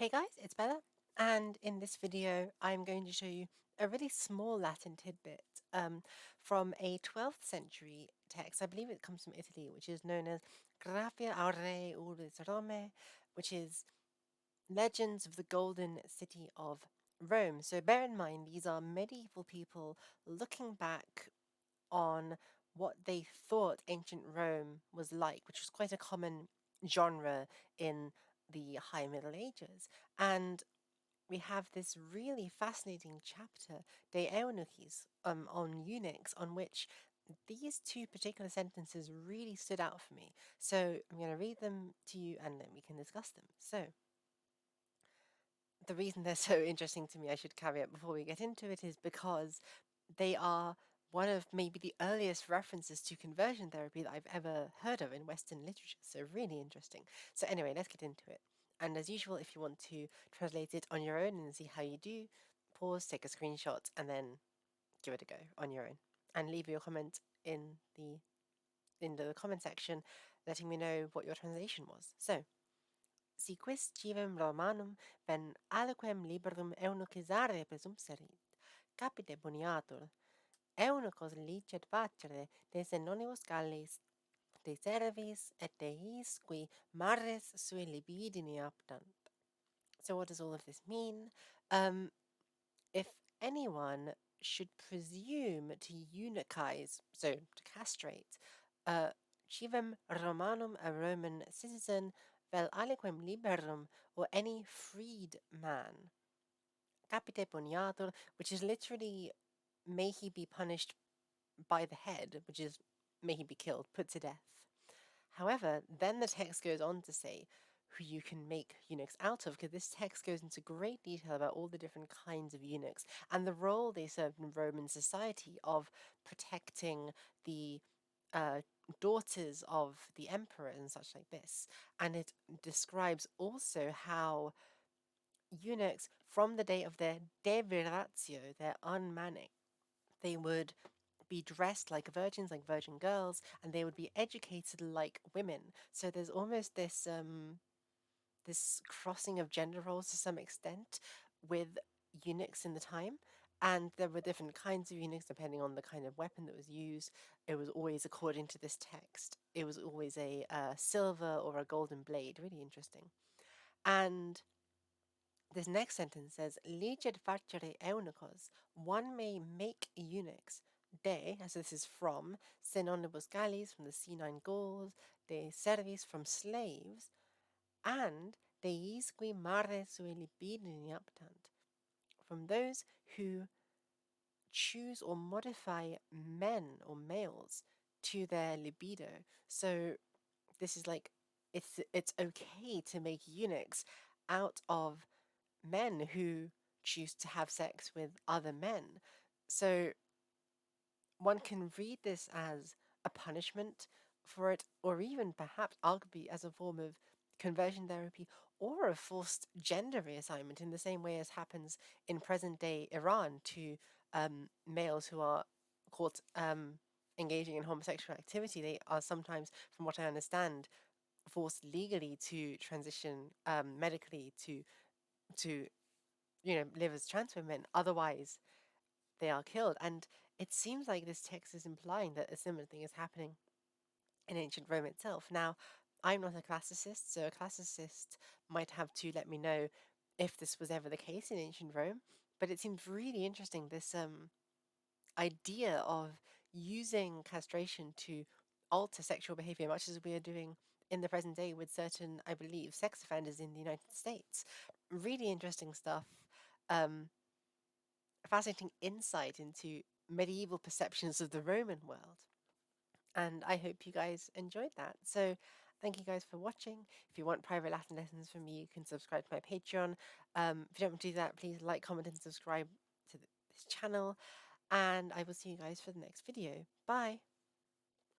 Hey guys, it's Bella, and in this video I'm going to show you a really small Latin tidbit from a 12th century text. I believe it comes from Italy, which is known as Graphia Aurei Urbis Rome, which is Legends of the Golden City of Rome. So bear in mind, these are medieval people looking back on what they thought ancient Rome was like, which was quite a common genre in the High Middle Ages. And we have this really fascinating chapter, De Eunuchis, on eunuchs, on which these two particular sentences really stood out for me. So I'm going to read them to you and then we can discuss them. So, the reason they're so interesting to me, I should caveat before we get into it, is because they are one of maybe the earliest references to conversion therapy that I've ever heard of in Western literature. So, really interesting. So, anyway, let's get into it. And as usual, if you want to translate it on your own and see how you do, pause, take a screenshot, and then give it a go on your own. And leave your comment in the comment section, letting me know what your translation was. So, si quis civem Romanum ven aliquem liberum eunuchisare presumserit, capite boniatur, eunuchos licet facere de senonibus Gallis, de servis et deis qui mares sui libidini aptant. So what does all of this mean? If anyone should presume to eunuchize, so to castrate, civem Romanum, a Roman citizen, vel aliquem liberum, or any freed man, capite puniatur, which is literally may he be punished by the head, which is may he be killed, put to death. However, then the text goes on to say who you can make eunuchs out of, because this text goes into great detail about all the different kinds of eunuchs and the role they served in Roman society of protecting the uh, daughters of the emperor and such like this. And it describes also how eunuchs, from the day of their deviratio, their unmanning, they would be dressed like virgins, like virgin girls, and they would be educated like women. So there's almost this crossing of gender roles to some extent with eunuchs in the time. And there were different kinds of eunuchs depending on the kind of weapon that was used. It was always, according to this text, it was always a silver or a golden blade. Really interesting. And this next sentence says, Legit facere eunuchos, one may make eunuchs, de, so this is from, synonymous Gallis, from the C9 Gauls, de servis, from slaves, and deis qui mare sui libidini aptant, from those who choose or modify men or males to their libido. So this is like, it's okay to make eunuchs out of men who choose to have sex with other men. So one can read this as a punishment for it, or even perhaps arguably as a form of conversion therapy or a forced gender reassignment, in the same way as happens in present day Iran to males who are caught engaging in homosexual activity. They are sometimes, from what I understand, forced legally to transition medically to live as trans women. Otherwise, they are killed. And it seems like this text is implying that a similar thing is happening in ancient Rome itself. Now, I'm not a classicist, so a classicist might have to let me know if this was ever the case in ancient Rome. But it seems really interesting, this idea of using castration to alter sexual behavior, much as we are doing in the present day with certain, I believe, sex offenders in the United States. Really interesting stuff. Fascinating insight into medieval perceptions of the Roman world. And I hope you guys enjoyed that. So thank you guys for watching. If you want private Latin lessons from me, you can subscribe to my Patreon. If you don't want to do that, please like, comment, and subscribe to this channel. And I will see you guys for the next video. Bye.